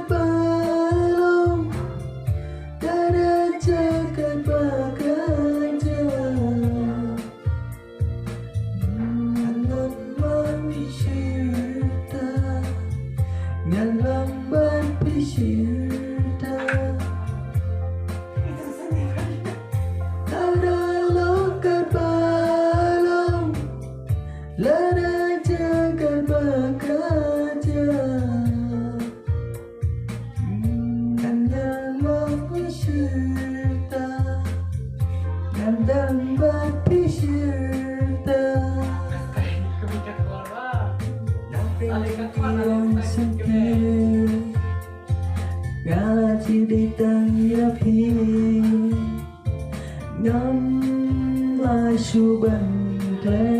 balong dan ajakan bekerja Ngalaman pisyirta Ngalaman pisyirta Ada lokat balong dan ajakan bekerja Dan berpisyirta Yang sakit Ngaji ditanggapi Ngam masuk bantai